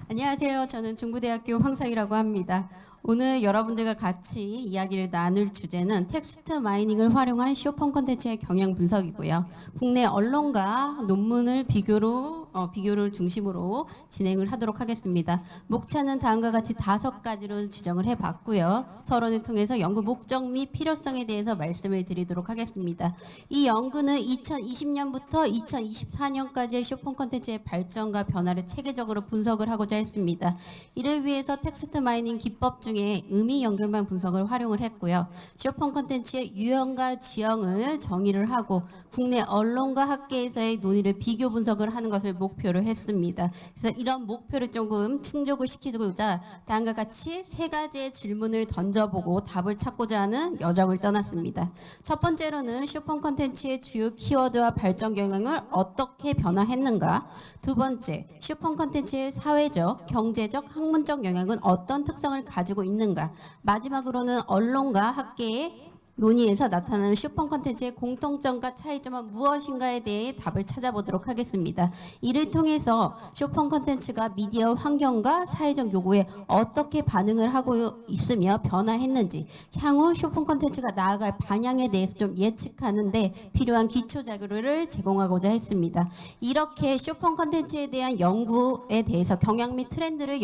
안녕하세요. 저는 중부대학교 황사희라고 합니다. 오늘 여러분들과 같이 이야기를 나눌 주제는 텍스트 마이닝을 활용한 쇼폰 콘텐츠의 경영 분석이고요. 국내 언론과 논문을 비교를 중심으로 진행을 하도록 하겠습니다. 목차는 다음과 같이 5가지로 지정을 해봤고요. 서론을 통해서 연구 목적 및 필요성에 대해서 말씀을 드리도록 하겠습니다. 이 연구는 2020년부터 2024년까지의 쇼폰 콘텐츠의 발전과 변화를 체계적으로 분석을 하고자 했습니다. 이를 위해서 텍스트 마이닝 기법 중에 의미 연결망 분석을 활용을 했고요. 쇼폰 콘텐츠의 유형과 지형을 정의를 하고 국내 언론과 학계에서의 논의를 비교 분석을 하는 것을 목표로 했습니다. 그래서 이런 목표를 조금 충족을 시키고자 다음과 같이 3가지의 질문을 던져보고 답을 찾고자 하는 여정을 떠났습니다. 첫 번째로는 쇼폰 콘텐츠의 주요 키워드와 발전 경향을 어떻게 변화했는가? 두 번째, 쇼폰 콘텐츠의 사회적, 경제적, 학문적 영향은 어떤 특성을 가지고 있는가? 마지막으로는 언론과 학계의 논의에서 나타나는 쇼폰 콘텐츠의 공통점과 차이점은 무엇인가에 대해 답을 찾아보도록 하겠습니다. 이를 통해서 쇼폰 콘텐츠가 미디어 환경과 사회적 요구에 어떻게 반응을 하고 있으며 변화했는지, 향후 쇼폰 콘텐츠가 나아갈 방향에 대해서 좀 예측하는데 필요한 기초 자료를 제공하고자 했습니다. 이렇게 쇼폰 콘텐츠에 대한 연구에 대해서 경향 및 트렌드를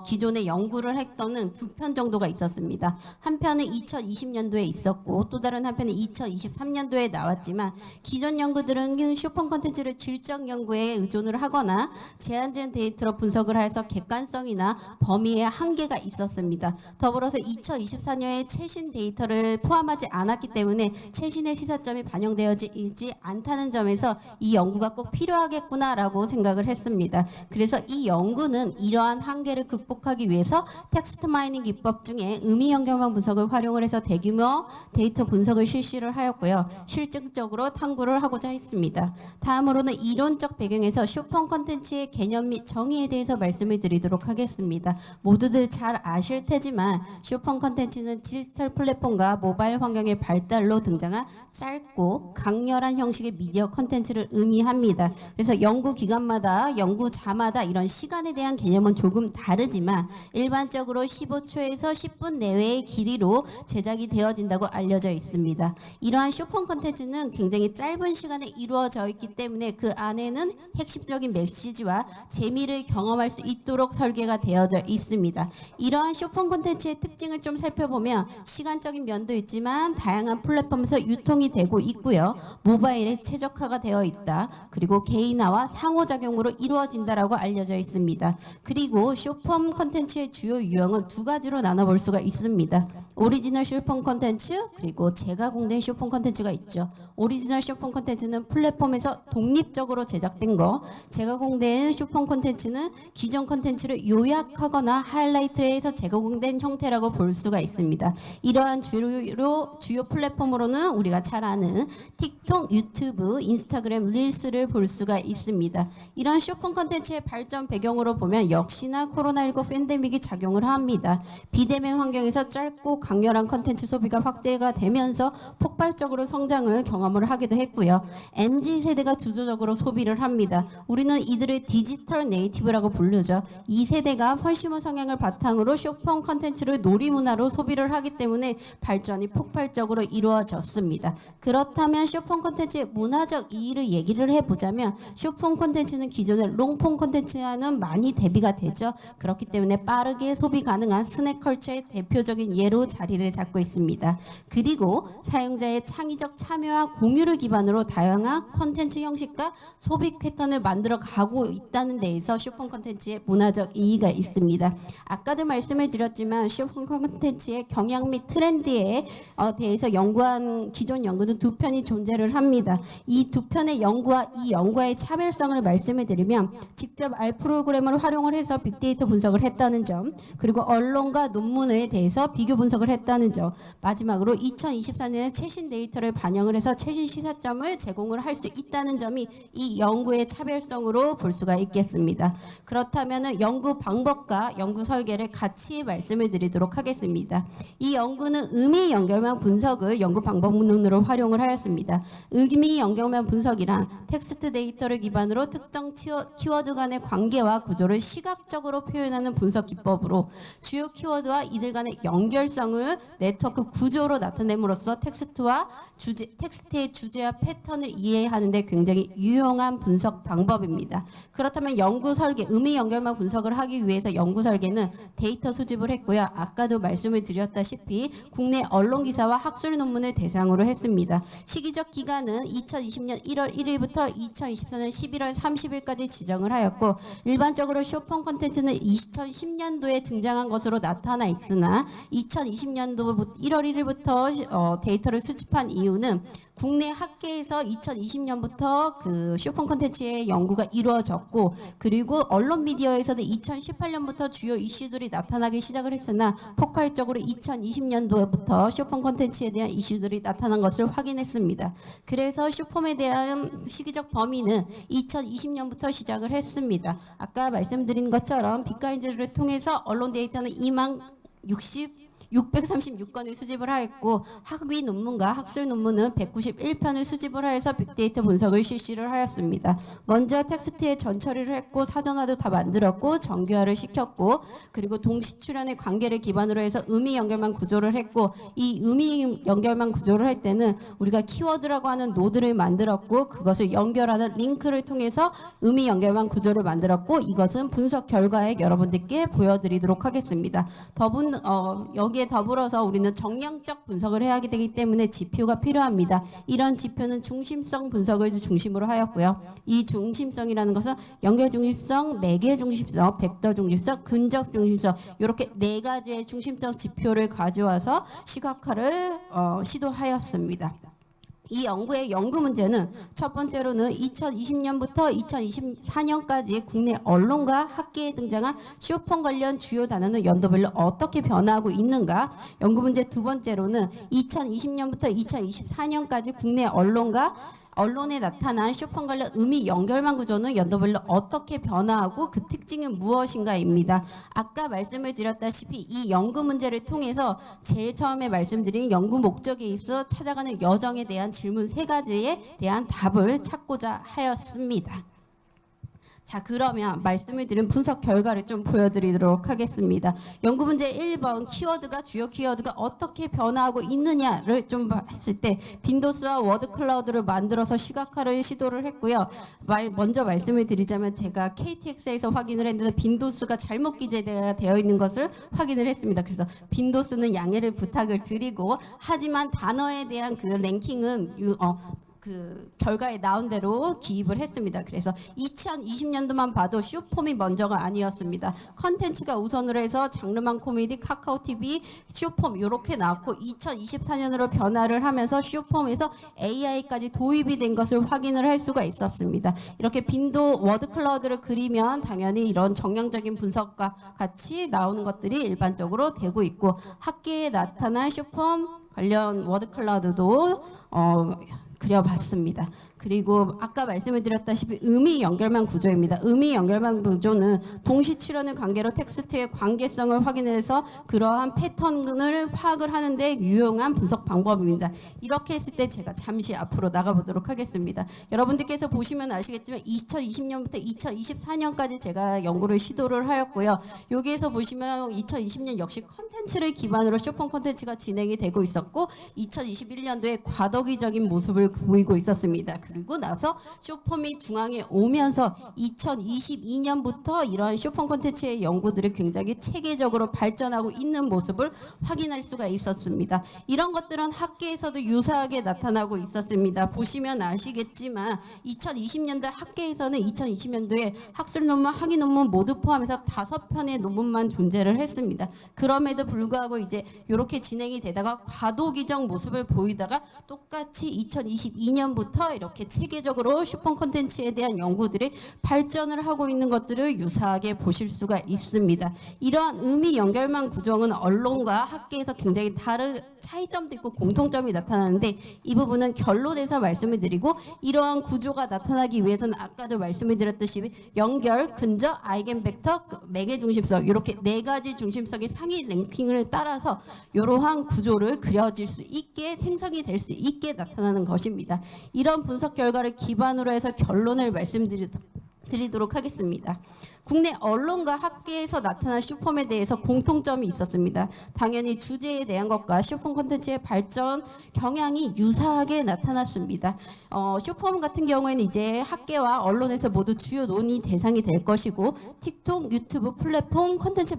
기존에 연구를 했던 2편 정도가 있었습니다. 한 편은 2020년도에 있었고 또 다른 한편은 2023년도에 나왔지만 기존 연구들은 쇼폰 콘텐츠를 질적 연구에 의존을 하거나 제한된 데이터로 분석을 해서 객관성이나 범위의 한계가 있었습니다. 더불어서 2024년에 최신 데이터를 포함하지 않았기 때문에 최신의 시사점이 반영되어지지 않다는 점에서 이 연구가 꼭 필요하겠구나라고 생각을 했습니다. 그래서 이 연구는 이러한 한계를 극복하기 위해서 텍스트 마이닝 기법 중에 의미 연결망 분석을 활용을 해서 대규모 데이터 분석을 실시를 하였고요. 실증적으로 탐구를 하고자 했습니다. 다음으로는 이론적 배경에서 쇼폰 콘텐츠의 개념 및 정의에 대해서 말씀을 드리도록 하겠습니다. 모두들 잘 아실 테지만 쇼폰 콘텐츠는 디지털 플랫폼과 모바일 환경의 발달로 등장한 짧고 강렬한 형식의 미디어 콘텐츠를 의미합니다. 그래서 연구기관마다 연구자마다 이런 시간에 대한 개념은 조금 다르지만 일반적으로 15초에서 10분 내외의 길이로 제작이 되어진다고 알려져 있습니다. 이러한 쇼폰 콘텐츠는 굉장히 짧은 시간에 이루어져 있기 때문에 그 안에는 핵심적인 메시지와 재미를 경험할 수 있도록 설계가 되어져 있습니다. 이러한 쇼폰 콘텐츠의 특징을 좀 살펴보면 시간적인 면도 있지만 다양한 플랫폼에서 유통이 되고 있고요. 모바일에 최적화가 되어 있다. 그리고 개인화와 상호작용으로 이루어진다라고 알려져 있습니다. 그리고 쇼폰 콘텐츠의 주요 유형은 2가지로 나눠볼 수가 있습니다. 오리지널 쇼폰 콘텐츠 그리고 재가공된 쇼폰 콘텐츠가 있죠. 오리지널 쇼폰 콘텐츠는 플랫폼에서 독립적으로 제작된 거, 재가공된 쇼폰 콘텐츠는 기존 콘텐츠를 요약하거나 하이라이트해서 재가공된 형태라고 볼 수가 있습니다. 이러한 주요 플랫폼으로는 우리가 잘 아는 틱톡, 유튜브, 인스타그램, 릴스를 볼 수가 있습니다. 이런 쇼폰 콘텐츠의 발전 배경으로 보면 역시나 코로나19 팬데믹이 작용을 합니다. 비대면 환경에서 짧고 강렬한 콘텐츠 소비가 확대가 되면서 폭발적으로 성장을 경험을 하기도 했고요. MZ세대가 주도적으로 소비를 합니다. 우리는 이들을 디지털 네이티브라고 부르죠. 이 세대가 컨슈머 성향을 바탕으로 쇼폰 콘텐츠를 놀이문화로 소비를 하기 때문에 발전이 폭발적으로 이루어졌습니다. 그렇다면 쇼폰 콘텐츠의 문화적 이의를 얘기를 해보자면 쇼폰 콘텐츠는 기존의 롱폼 콘텐츠와는 많이 대비가 되죠. 그렇기 때문에 빠르게 소비 가능한 스낵 컬처의 대표적인 예로 자리를 잡고 있습니다. 그리고 사용자의 창의적 참여와 공유를 기반으로 다양한 콘텐츠 형식과 소비 패턴을 만들어 가고 있다는 데에서 쇼폰 콘텐츠의 문화적 이의가 있습니다. 아까도 말씀을 드렸지만 쇼폰 콘텐츠의 경향 및 트렌드에 대해서 연구한 기존 연구는 2편이 존재를 합니다. 이 2편의 연구와 이 연구와의 차별성을 말씀을 드리면 직접 R 프로그램을 활용을 해서 빅데이터 분석을 했다는 점, 그리고 언론과 논문에 대해서 비교 분석을 했다는 점, 마지막으로 마지막으로 2024년에 최신 데이터를 반영을 해서 최신 시사점을 제공을 할 수 있다는 점이 이 연구의 차별성으로 볼 수가 있겠습니다. 그렇다면 연구 방법과 연구 설계를 같이 말씀을 드리도록 하겠습니다. 이 연구는 의미 연결망 분석을 연구 방법론으로 활용을 하였습니다. 의미 연결망 분석이란 텍스트 데이터를 기반으로 특정 키워드 간의 관계와 구조를 시각적으로 표현하는 분석 기법으로 주요 키워드와 이들 간의 연결성을 네트워크 구조로 나타냄으로써 텍스트의 주제와 패턴을 이해하는 데 굉장히 유용한 분석 방법입니다. 그렇다면 연구 설계, 의미 연결망 분석을 하기 위해서 연구 설계는 데이터 수집을 했고요. 아까도 말씀을 드렸다시피 국내 언론 기사와 학술 논문을 대상으로 했습니다. 시기적 기간은 2020년 1월 1일부터 2024년 11월 30일까지 지정을 하였고 일반적으로 쇼폰 콘텐츠는 2010년도에 등장한 것으로 나타나 있으나 2020년도 1월 1일부터 데이터를 수집한 이유는 국내 학계에서 2020년부터 그 쇼폰 콘텐츠의 연구가 이루어졌고 그리고 언론 미디어에서도 2018년부터 주요 이슈들이 나타나기 시작을 했으나 폭발적으로 2020년도부터 쇼폰 콘텐츠에 대한 이슈들이 나타난 것을 확인했습니다. 그래서 쇼폼에 대한 시기적 범위는 2020년부터 시작을 했습니다. 아까 말씀드린 것처럼 빅가인즈를 통해서 언론 데이터는 636건을 수집을 하였고 학위 논문과 학술 논문은 191편을 수집을 하여서 빅데이터 분석을 실시를 하였습니다. 먼저 텍스트에 전처리를 했고 사전화도 다 만들었고 정교화를 시켰고 그리고 동시 출연의 관계를 기반으로 해서 의미 연결망 구조를 했고 이 의미 연결망 구조를 할 때는 우리가 키워드라고 하는 노드를 만들었고 그것을 연결하는 링크를 통해서 의미 연결망 구조를 만들었고 이것은 분석 결과에 여러분들께 보여드리도록 하겠습니다. 여기에 더불어서 우리는 정량적 분석을 해야 되기 때문에 지표가 필요합니다. 이런 지표는 중심성 분석을 중심으로 하였고요. 이 중심성이라는 것은 연결 중심성, 매개 중심성, 벡터 중심성, 근접 중심성 이렇게 네 가지의 중심성 지표를 가져와서 시각화를 시도하였습니다. 이 연구의 연구 문제는 첫 번째로는 2020년부터 2024년까지 국내 언론과 학계에 등장한 쇼폰 관련 주요 단어는 연도별로 어떻게 변화하고 있는가? 연구 문제 두 번째로는 2020년부터 2024년까지 국내 언론에 나타난 쇼폰 관련 의미 연결망 구조는 연도별로 어떻게 변화하고 그 특징은 무엇인가입니다. 아까 말씀을 드렸다시피 이 연구 문제를 통해서 제일 처음에 말씀드린 연구 목적에 있어 찾아가는 여정에 대한 질문 세 가지에 대한 답을 찾고자 하였습니다. 자, 그러면 말씀을 드린 분석 결과를 좀 보여드리도록 하겠습니다. 연구 문제 1번 주요 키워드가 어떻게 변화하고 있느냐를 좀 했을 때 빈도스와 워드 클라우드를 만들어서 시각화를 시도를 했고요. 먼저 말씀을 드리자면 제가 KTX에서 확인을 했는데 빈도스가 잘못 기재되어 있는 것을 확인을 했습니다. 그래서 빈도스는 양해를 부탁을 드리고 하지만 단어에 대한 그 랭킹은 그 결과에 나온 대로 기입을 했습니다. 그래서 2020년도만 봐도 쇼폼이 먼저가 아니었습니다. 컨텐츠가 우선으로 해서 장르만 코미디, 카카오TV, 쇼폼 이렇게 나왔고 2024년으로 변화를 하면서 쇼폼에서 AI까지 도입이 된 것을 확인을 할 수가 있었습니다. 이렇게 빈도 워드클라우드를 그리면 당연히 이런 정량적인 분석과 같이 나오는 것들이 일반적으로 되고 있고 학계에 나타난 쇼폼 관련 워드클라우드도 그려봤습니다. 그리고 아까 말씀을 드렸다시피 의미 연결망 구조입니다. 의미 연결망 구조는 동시 출현의 관계로 텍스트의 관계성을 확인해서 그러한 패턴을 파악을 하는데 유용한 분석 방법입니다. 이렇게 했을 때 제가 잠시 앞으로 나가보도록 하겠습니다. 여러분들께서 보시면 아시겠지만 2020년부터 2024년까지 제가 연구를 시도를 하였고요. 여기에서 보시면 2020년 역시 컨텐츠를 기반으로 쇼폰 컨텐츠가 진행이 되고 있었고 2021년도에 과도기적인 모습을 보이고 있었습니다. 그리고 나서 쇼폼이 중앙에 오면서 2022년부터 이러한 쇼폰 콘텐츠의 연구들이 굉장히 체계적으로 발전하고 있는 모습을 확인할 수가 있었습니다. 이런 것들은 학계에서도 유사하게 나타나고 있었습니다. 보시면 아시겠지만 2020년도 학계에서는 2020년도에 학술 논문, 학위 논문 모두 포함해서 5편의 논문만 존재를 했습니다. 그럼에도 불구하고 이제 이렇게 진행이 되다가 과도기적 모습을 보이다가 똑같이 2022년부터 이렇게 이렇게 체계적으로 슈퍼 콘텐츠에 대한 연구들이 발전을 하고 있는 것들을 유사하게 보실 수가 있습니다. 이러한 의미 연결망 구조는 언론과 학계에서 굉장히 다른 차이점도 있고 공통점이 나타나는데 이 부분은 결론에서 말씀을 드리고 이러한 구조가 나타나기 위해서는 아까도 말씀을 드렸듯이 연결, 근저, 아이겐벡터, 매개 중심성 이렇게 네 가지 중심성의 상위 랭킹을 따라서 이러한 구조를 그려질 수 있게 생성이 될 수 있게 나타나는 것입니다. 이런 분석 결과를 기반으로 해서 결론을 말씀드리도록 하겠습니다. 국내 언론과 학계에서 나타난 슈퍼에 대해서 공통점이 있었습니다. 당연히 주제에 대한 것과 슈퍼 콘텐츠의 발전 경향이 유사하게 나타났습니다. 슈퍼 같은 경우에는 이제 학계와 언론에서 모두 주요 논의 대상이 될 것이고 틱톡, 유튜브, 플랫폼, 콘텐츠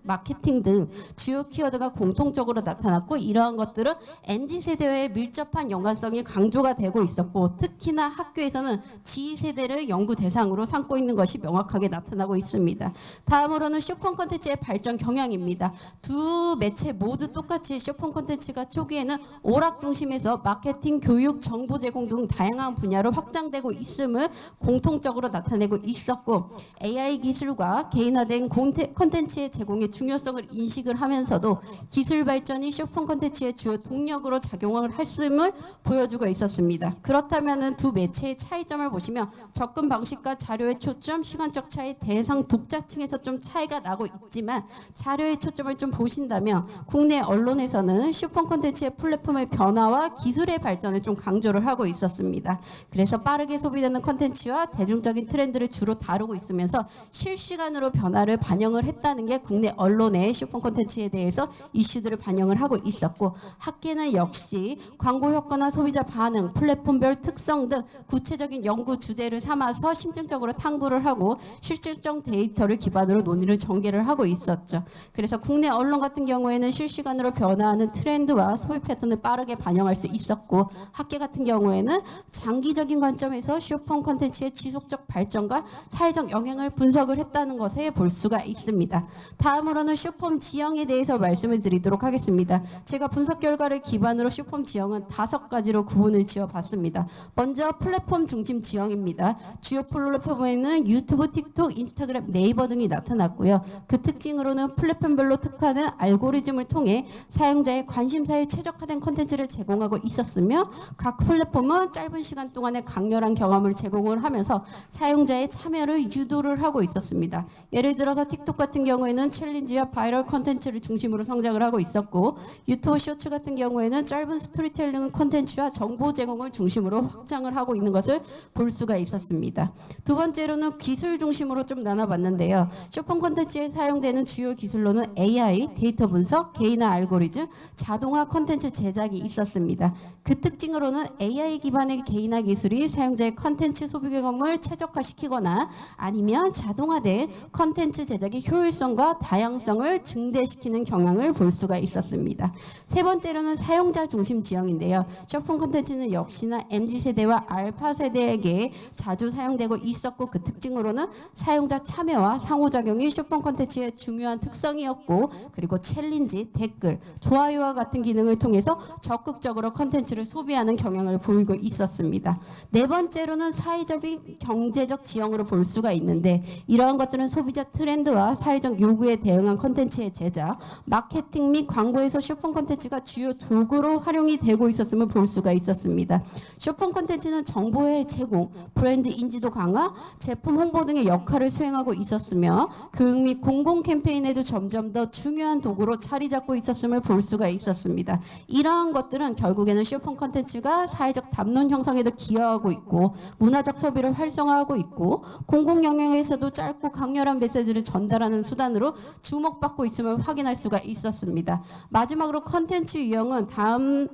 마케팅 등 주요 키워드가 공통적으로 나타났고 이러한 것들은 MZ세대와의 밀접한 연관성이 강조가 되고 있었고 특히나 학교에서는 G세대를 연구 대상으로 삼고 있는 것이 명확하게 나타나고 있습니다. 다음으로는 슈퍼 콘텐츠의 발전 경향입니다. 두 매체 모두 똑같이 슈퍼 콘텐츠가 초기에는 오락 중심에서 마케팅, 교육, 정보 제공 등 다양한 분야로 확장되고 있음을 공통적으로 나타내고 있었고 AI 기술과 개인화된 콘텐츠의 제공의 중요성을 인식을 하면서도 기술 발전이 슈퍼 콘텐츠의 주요 동력으로 작용을 했음을 보여주고 있었습니다. 그렇다면 두 매체의 차이점을 보시면 접근 방식과 자료의 초점, 시간적 차이, 대상 독자층에서 좀 차이가 나고 있지만 자료의 초점을 좀 보신다면 국내 언론에서는 슈퍼 콘텐츠의 플랫폼의 변화와 기술의 발전을 좀 강조를 하고 있었습니다. 그래서 빠르게 소비되는 콘텐츠와 대중적인 트렌드를 주로 다루고 있으면서 실시간으로 변화를 반영을 했다는 게 국내 언론의 슈퍼 콘텐츠에 대해서 이슈들을 반영을 하고 있었고 학계는 역시 광고 효과나 소비자 반응, 플랫폼별 특성 등 구체적인 연구 주제를 삼아서 심층적으로 탐구를 하고 실질적 데이터를 기반으로 논의를 전개를 하고 있었죠. 그래서 국내 언론 같은 경우에는 실시간으로 변화하는 트렌드와 소비 패턴을 빠르게 반영할 수 있었고 학계 같은 경우에는 장기적인 관점에서 슈퍼 콘텐츠의 지속적 발전과 사회적 영향을 분석을 했다는 것에 볼 수가 있습니다. 다음으로는 슈퍼 지형에 대해서 말씀을 드리도록 하겠습니다. 제가 분석 결과를 기반으로 슈퍼 지형은 5가지로 구분을 지어봤습니다. 먼저 플랫폼 중심 지형입니다. 주요 플랫폼에는 유튜브, 틱톡, 인스타그램, 네이버 등이 나타났고요. 그 특징으로는 플랫폼별로 특화된 알고리즘을 통해 사용자의 관심사에 최적화된 콘텐츠를 제공하고 있었으며 각 플랫폼은 짧은 시간 동안에 강렬한 경험을 제공을 하면서 사용자의 참여를 유도를 하고 있었습니다. 예를 들어서 틱톡 같은 경우에는 챌린지와 바이럴 콘텐츠를 중심으로 성장을 하고 있었고 유튜브 쇼츠 같은 경우에는 짧은 스토리텔링 콘텐츠와 정보 제공을 중심으로 확장을 하고 있는 것을 볼 수가 있었습니다. 두 번째로는 기술 중심으로 좀 나눠봤는데요. 슈퍼 콘텐츠에 사용되는 주요 기술로는 AI, 데이터 분석, 개인화 알고리즘, 자동화 콘텐츠 제작이 있었습니다. 그 특징으로는 AI 기반의 개인화 기술이 사용자의 콘텐츠 소비 경험을 최적화시키거나 아니면 자동화된 콘텐츠 제작의 효율성과 다양성을 증대시키는 경향을 볼 수가 있었습니다. 세 번째로는 사용자 중심 지형인데요. 슈퍼 콘텐츠는 역시나 MZ세대와 알파세대에게 자주 사용되고 있었고 그 특징으로는 사용자 참여와 상호작용이 슈퍼 콘텐츠의 중요한 특성이었고 그리고 챌린지, 댓글, 좋아요와 같은 기능을 통해서 적극적으로 콘텐츠를 소비하는 경향을 보이고 있었습니다. 네 번째로는 사회적 경제적 지형으로 볼 수가 있는데 이러한 것들은 소비자 트렌드와 사회적 요구에 대응한 콘텐츠의 제작, 마케팅 및 광고에서 슈퍼 콘텐츠가 주요 도구로 활용이 되고 있었음을 볼 수가 있었습니다. 슈퍼 콘텐츠는 정보의 제공, 브랜드 인지도 강화, 제품 홍보 등의 역할을 수행하고 있었으며 교육 및 공공 캠페인에도 점점 더 중요한 도구로 자리 잡고 있었음을 볼 수가 있었습니다. 이러한 것들은 결국에는 슈퍼 콘텐츠가 사회적 담론 형성에도 기여하고 있고 문화적 소비를 활성화하고 있고 공공 영역에서도 짧고 강렬한 메시지를 전달하는 수단으로 주목받고 있음을 확인할 수가 있었습니다. 마지막으로 콘텐츠 유형은 다음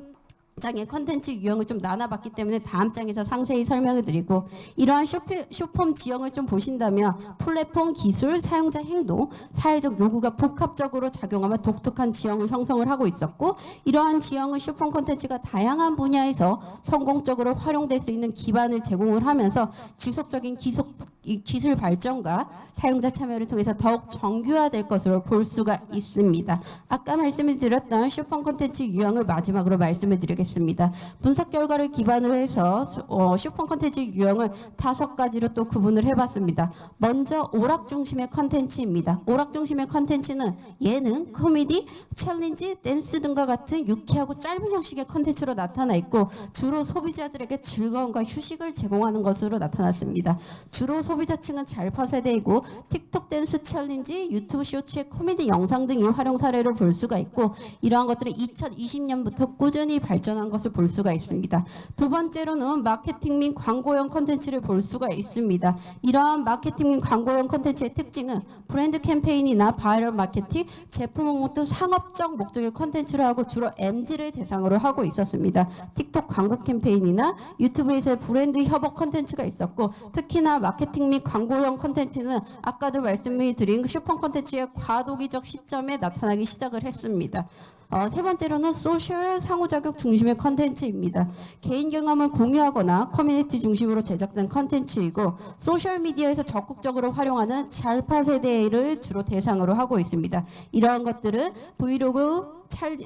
장의 콘텐츠 유형을 좀 나눠봤기 때문에 다음 장에서 상세히 설명을 드리고 이러한 슈퍼 지형을 좀 보신다면 플랫폼 기술, 사용자 행동, 사회적 요구가 복합적으로 작용하며 독특한 지형을 형성을 하고 있었고 이러한 지형은 슈퍼 콘텐츠가 다양한 분야에서 성공적으로 활용될 수 있는 기반을 제공을 하면서 지속적인 이 기술 발전과 사용자 참여를 통해서 더욱 정교화될 것으로 볼 수가 있습니다. 아까 말씀을 드렸던 쇼폰 콘텐츠 유형을 마지막으로 말씀을 드리겠습니다. 분석 결과를 기반으로 해서 쇼폰 콘텐츠 유형을 5가지로 또 구분을 해봤습니다. 먼저 오락 중심의 콘텐츠입니다. 오락 중심의 콘텐츠는 예능, 코미디, 챌린지, 댄스 등과 같은 유쾌하고 짧은 형식의 콘텐츠로 나타나 있고 주로 소비자들에게 즐거움과 휴식을 제공하는 것으로 나타났습니다. 주로 소비자층은 잘파 세대이고 틱톡 댄스 챌린지, 유튜브 쇼츠의 코미디 영상 등이 활용 사례로 볼 수가 있고 이러한 것들은 2020년부터 꾸준히 발전한 것을 볼 수가 있습니다. 두 번째로는 마케팅 및 광고형 콘텐츠를 볼 수가 있습니다. 이러한 마케팅 및 광고형 콘텐츠의 특징은 브랜드 캠페인이나 바이럴 마케팅, 제품 홍보 등 상업적 목적의 콘텐츠를 하고 주로 MZ를 대상으로 하고 있었습니다. 틱톡 광고 캠페인이나 유튜브에서의 브랜드 협업 콘텐츠가 있었고 특히나 마케팅 및 광고형 콘텐츠는 아까도 말씀드린 슈퍼 콘텐츠의 과도기적 시점에 나타나기 시작을 했습니다. 세 번째로는 소셜 상호작용 중심의 컨텐츠입니다. 개인 경험을 공유하거나 커뮤니티 중심으로 제작된 컨텐츠이고 소셜미디어에서 적극적으로 활용하는 잘파 세대를 주로 대상으로 하고 있습니다. 이러한 것들은 브이로그,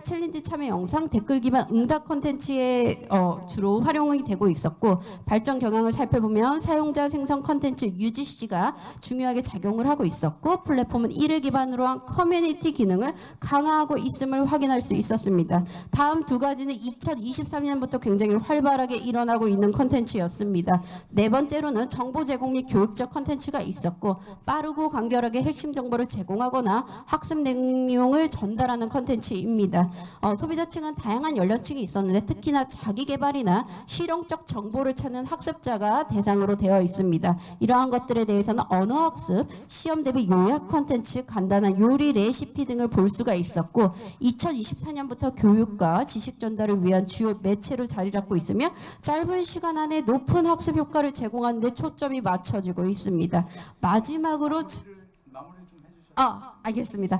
챌린지 참여 영상, 댓글 기반 응답 콘텐츠에 주로 활용이 되고 있었고 발전 경향을 살펴보면 사용자 생성 콘텐츠 UGC가 중요하게 작용을 하고 있었고 플랫폼은 이를 기반으로 한 커뮤니티 기능을 강화하고 있음을 확인할 수 있었습니다. 다음 두 가지는 2023년부터 굉장히 활발하게 일어나고 있는 콘텐츠였습니다. 네 번째로는 정보 제공 및 교육적 콘텐츠가 있었고 빠르고 간결하게 핵심 정보를 제공하거나 학습 내용을 전달하는 콘텐츠입니다. 소비자층은 다양한 연령층이 있었는데 특히나 자기개발이나 실용적 정보를 찾는 학습자가 대상으로 되어 있습니다. 이러한 것들에 대해서는 언어학습, 시험 대비 요약 콘텐츠, 간단한 요리 레시피 등을 볼 수가 있었고 2024년부터 교육과 지식 전달을 위한 주요 매체로 자리 잡고 있으며 짧은 시간 안에 높은 학습 효과를 제공하는 데 초점이 맞춰지고 있습니다. 마지막으로 알겠습니다.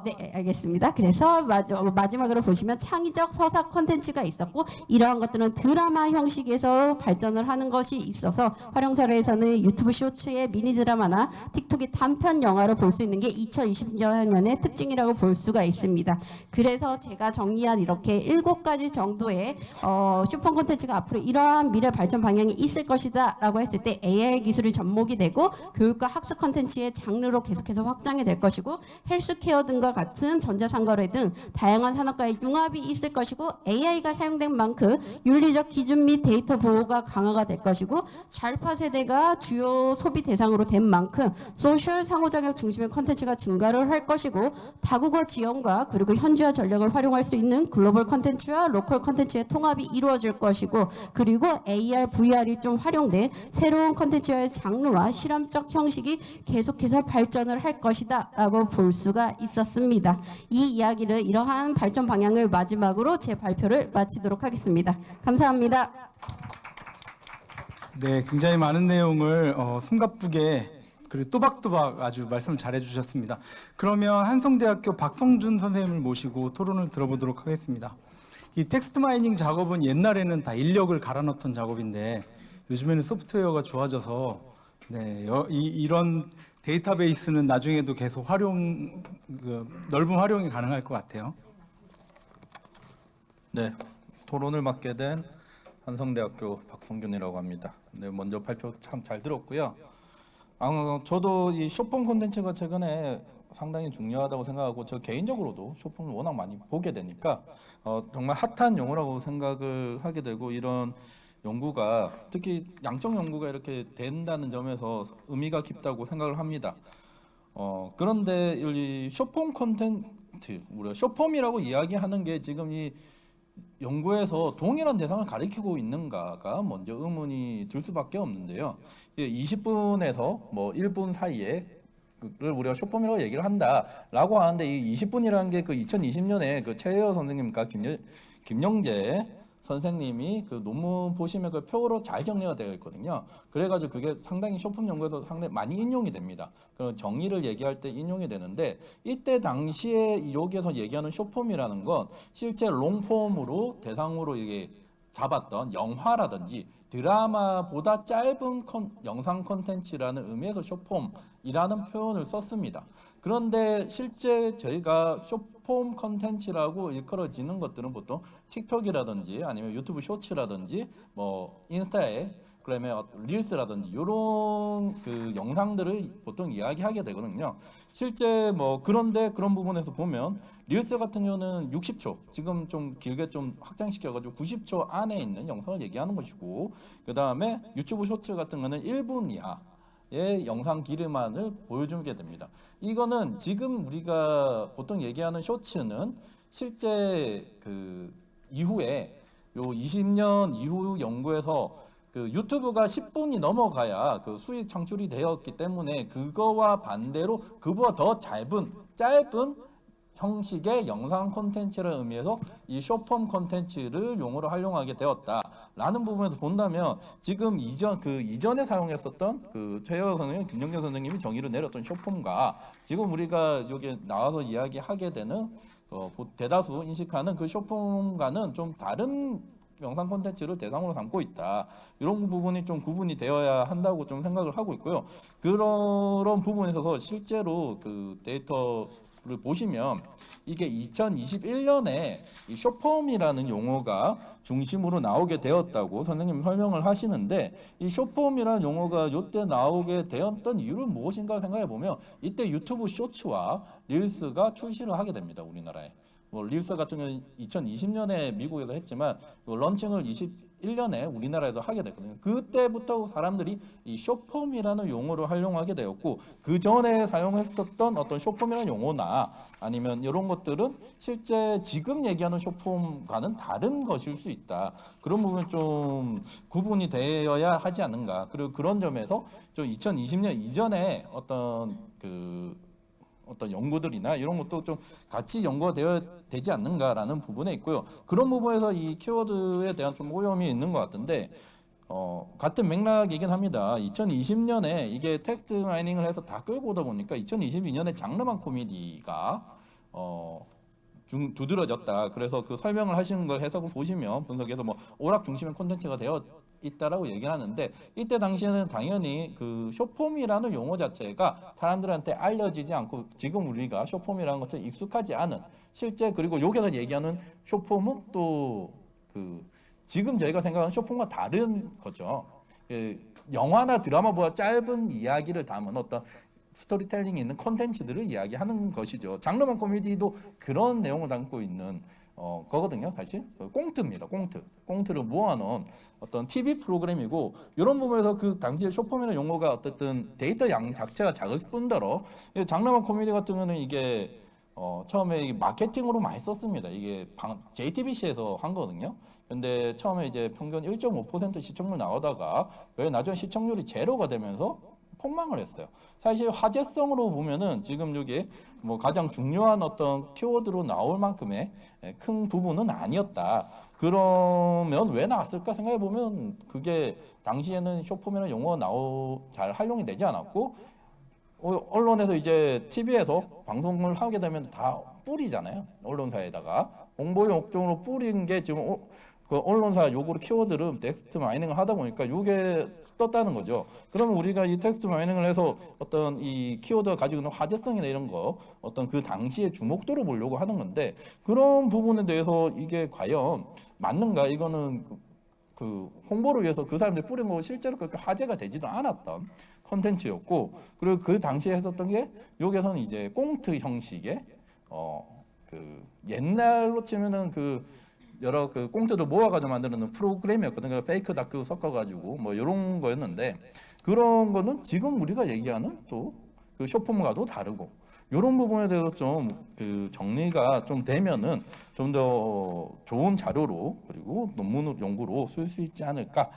네, 알겠습니다. 그래서 마지막으로 보시면 창의적 서사 콘텐츠가 있었고 이러한 것들은 드라마 형식에서 발전을 하는 것이 있어서 활용 사례에서는 유튜브 쇼츠의 미니 드라마나 틱톡의 단편 영화로 볼 수 있는 게 2020년의 특징이라고 볼 수가 있습니다. 그래서 제가 정리한 이렇게 7가지 정도의 슈퍼 콘텐츠가 앞으로 이러한 미래 발전 방향이 있을 것이다 라고 했을 때 AI 기술이 접목이 되고 교육과 학습 콘텐츠의 장르로 계속해서 확장이 될 것이고 헬스케어 등과 같은 전자상거래 등 다양한 산업과의 융합이 있을 것이고 AI가 사용된 만큼 윤리적 기준 및 데이터 보호가 강화가 될 것이고 잘파 세대가 주요 소비 대상으로 된 만큼 소셜 상호작용 중심의 콘텐츠가 증가를 할 것이고 다국어 지원과 그리고 현지화 전략을 활용할 수 있는 글로벌 콘텐츠와 로컬 콘텐츠의 통합이 이루어질 것이고 그리고 AR, VR이 좀 활용된 새로운 콘텐츠의 장르와 실험적 형식이 계속해서 발전을 할 것이다 라고 볼 수가 있었습니다. 이 이야기를 이러한 발전 방향을 마지막으로 제 발표를 마치도록 하겠습니다. 감사합니다. 네, 굉장히 많은 내용을 숨가쁘게 그리고 또박또박 아주 말씀 잘 해주셨습니다. 그러면 한성대학교 박성준 선생님을 모시고 토론을 들어보도록 하겠습니다. 이 텍스트 마이닝 작업은 옛날에는 다 인력을 갈아 넣던 작업인데 요즘에는 소프트웨어가 좋아져서 이런 데이터베이스는 나중에도 계속 넓은 활용이 가능할 것 같아요. 네, 토론을 맡게 된 한성대학교 박성준이라고 합니다. 네, 먼저 발표 참 잘 들었고요. 저도 이 숏폼 콘텐츠가 최근에 상당히 중요하다고 생각하고 저 개인적으로도 숏폼을 워낙 많이 보게 되니까 정말 핫한 용어라고 생각을 하게 되고 이런 연구가 특히 양적 연구가 이렇게 된다는 점에서 의미가 깊다고 생각을 합니다. 그런데 이 숏폼 콘텐츠, 우리가 숏폼이라고 이야기하는 게 지금 이 연구에서 동일한 대상을 가리키고 있는가가 먼저 의문이 들 수밖에 없는데요. 20분에서 뭐 1분 사이에 를 우리가 숏폼이라고 얘기를 한다라고 하는데 이 20분이라는 게 그 2020년에 그 최혜여 선생님과 김영재 선생님이 그 논문 보시면 그 표로 잘 정리가 되어 있거든요. 그래가지고 그게 상당히 숏폼 연구에서 상당히 많이 인용이 됩니다. 그 정의를 얘기할 때 인용이 되는데 이때 당시에 여기에서 얘기하는 숏폼이라는 건 실제 롱폼으로 대상으로 이게 잡았던 영화라든지 드라마보다 짧은 영상 콘텐츠라는 의미에서 숏폼이라는 표현을 썼습니다. 그런데 실제 저희가 숏폼 콘텐츠라고 일컬어지는 것들은 보통 틱톡이라든지 아니면 유튜브 쇼츠라든지 뭐 인스타에 그다음에 릴스라든지 이런 그 영상들을 보통 이야기하게 되거든요. 실제 뭐 그런데 그런 부분에서 보면 릴스 같은 경우는 60초, 지금 좀 길게 좀 확장시켜가지고 90초 안에 있는 영상을 얘기하는 것이고, 그 다음에 유튜브 쇼츠 같은 거는 1분 이하의 영상 길이만을 보여주게 됩니다. 이거는 지금 우리가 보통 얘기하는 쇼츠는 실제 그 이후에 요 20년 이후 연구에서 그 유튜브가 10분이 넘어가야 그 수익 창출이 되었기 때문에 그거와 반대로 그보다 더 짧은 형식의 영상 콘텐츠를 의미해서 이 숏폼 콘텐츠를 용어로 활용하게 되었다라는 부분에서 본다면 지금 이전에 사용했었던 그 최혁 선생님, 김정재 선생님이 정의를 내렸던 숏폼과 지금 우리가 여기 나와서 이야기하게 되는 대다수 인식하는 그 숏폼과는 좀 다른 영상 콘텐츠를 대상으로 삼고 있다. 이런 부분이 좀 구분이 되어야 한다고 좀 생각을 하고 있고요. 그런 부분에 있어서 실제로 그 데이터를 보시면 이게 2021년에 이 숏폼이라는 용어가 중심으로 나오게 되었다고 선생님이 설명을 하시는데, 이 숏폼이라는 용어가 이때 나오게 되었던 이유는 무엇인가 생각해 보면 이때 유튜브 쇼츠와 릴스가 출시를 하게 됩니다. 우리나라에. 뭐 릴스 같은 경우는 2020년에 미국에서 했지만 런칭을 21년에 우리나라에서 하게 됐거든요. 그때부터 사람들이 이 숏폼이라는 용어를 활용하게 되었고, 그 전에 사용했었던 어떤 숏폼이라는 용어나 아니면 이런 것들은 실제 지금 얘기하는 숏폼과는 다른 것일 수 있다. 그런 부분 좀 구분이 되어야 하지 않는가. 그리고 그런 점에서 좀 2020년 이전에 어떤 연구들이나 이런 것도 좀 같이 연구가 되지 않는가라는 부분에 있고요. 그런 부분에서 이 키워드에 대한 좀 오염이 있는 것 같은데, 같은 맥락이긴 합니다. 2020년에 이게 텍스트 마이닝을 해서 다 끌고 오다 보니까 2022년에 장르만 코미디가 두드러졌다. 그래서 그 설명을 하시는 걸 해석을 보시면 분석해서 뭐 오락 중심의 콘텐츠가 되어 있다라고 얘기를 하는데, 이때 당시에는 당연히 그 숏폼이라는 용어 자체가 사람들한테 알려지지 않고 지금 우리가 숏폼이라는 것을 익숙하지 않은 실제, 그리고 여기서 얘기하는 숏폼은 또 그 지금 저희가 생각하는 숏폼과 다른 거죠. 영화나 드라마보다 짧은 이야기를 담은 어떤 스토리텔링이 있는 콘텐츠들을 이야기하는 것이죠. 장르만 코미디도 그런 내용을 담고 있는 거거든요. 사실 꽁트입니다. 꽁트를 모아놓은 어떤 TV 프로그램이고, 이런 부분에서 그 당시에 숏폼이라는 용어가 어쨌든 데이터 양 자체가 작을 뿐더러 장르만 코미디 같은 경우는 이게 처음에 마케팅으로 많이 썼습니다. 이게 JTBC에서 한 거거든요. 근데 처음에 이제 평균 1.5% 시청률 나오다가 그게 나중에 시청률이 제로가 되면서 폭망을 했어요. 사실 화제성으로 보면은 지금 여기 뭐 가장 중요한 어떤 키워드로 나올 만큼의 큰 부분은 아니었다. 그러면 왜 나왔을까 생각해 보면 그게 당시에는 숏폼이라는 용어가 잘 활용이 되지 않았고, 언론에서 이제 TV에서 방송을 하게 되면 다 뿌리잖아요. 언론사에다가 홍보 목적으로 뿌린 게 지금 그 언론사 요구로 키워드를 텍스트 마이닝을 하다 보니까 이게 떴다는 거죠. 그러면 우리가 이 텍스트 마이닝을 해서 어떤 이 키워드가 가지고 있는 화제성이나 이런 거 어떤 그 당시의 주목도를 보려고 하는 건데, 그런 부분에 대해서 이게 과연 맞는가, 이거는 그 홍보를 위해서 그 사람들이 뿌린 거고 실제로 그렇게 화제가 되지도 않았던 콘텐츠였고, 그리고 그 당시에 했었던 게 여기서는 이제 꽁트 형식의 그 옛날로 치면은 그 여러 그 꽁트를 모아가지고 만드는 프로그램이었거든요. 페이크 다큐 섞어가지고 뭐 이런 거였는데, 그런 거는 지금 우리가 얘기하는 또 그 숏폼과도 다르고, 이런 부분에 대해서 좀 그 정리가 좀 되면은 좀 더 좋은 자료로 그리고 논문 연구로 쓸 수 있지 않을까,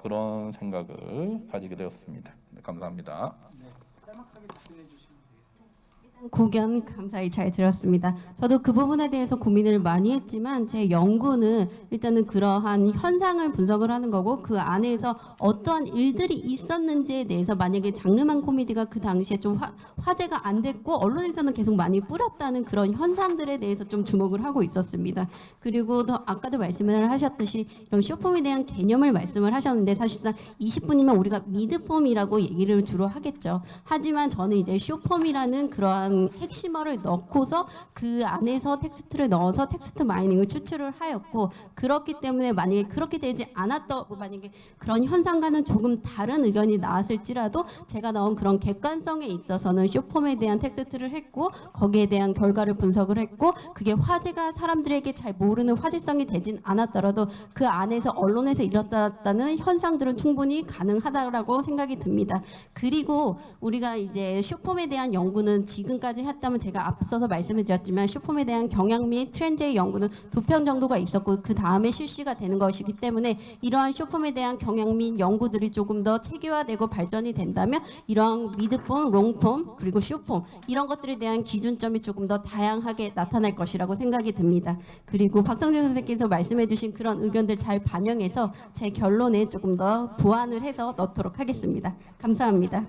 그런 생각을 가지게 되었습니다. 네, 감사합니다. 네, 짤막하게 답변해 주시면 되겠습니다. 고견 감사히 잘 들었습니다. 저도 그 부분에 대해서 고민을 많이 했지만 제 연구는 일단은 그러한 현상을 분석을 하는 거고 그 안에서 어떠한 일들이 있었는지에 대해서 만약에 장르만 코미디가 그 당시에 좀 화제가 안 됐고 언론에서는 계속 많이 뿌렸다는 그런 현상들에 대해서 좀 주목을 하고 있었습니다. 그리고 더 아까도 말씀을 하셨듯이 이런 쇼폼에 대한 개념을 말씀을 하셨는데 사실상 20분이면 우리가 미드폼이라고 얘기를 주로 하겠죠. 하지만 저는 이제 쇼폼이라는 그러한 핵심어를 넣고서 그 안에서 텍스트를 넣어서 텍스트 마이닝을 추출을 하였고 그렇기 때문에 만약에 그렇게 되지 않았던 만약에 그런 현상과는 조금 다른 의견이 나왔을지라도 제가 넣은 그런 객관성에 있어서는 쇼폼에 대한 텍스트를 했고 거기에 대한 결과를 분석을 했고 그게 화제가 사람들에게 잘 모르는 화제성이 되진 않았더라도 그 안에서 언론에서 일어났다는 현상들은 충분히 가능하다라고 생각이 듭니다. 그리고 우리가 이제 쇼폼에 대한 연구는 지금까지 했다면 제가 앞서서 말씀을 드렸지만 쇼폼에 대한 경향 및 트렌드의 연구는 2편 정도가 있었고 그 다음에 실시가 되는 것이기 때문에 이러한 쇼폼에 대한 경향 및 연구들이 조금 더 체계화되고 발전이 된다면 이러한 미드폼, 롱폼 그리고 쇼폼 이런 것들에 대한 기준점이 조금 더 다양하게 나타날 것이라고 생각이 듭니다. 그리고 박성준 선생님께서 말씀해주신 그런 의견들 잘 반영해서 제 결론에 조금 더 보완을 해서 넣도록 하겠습니다. 감사합니다.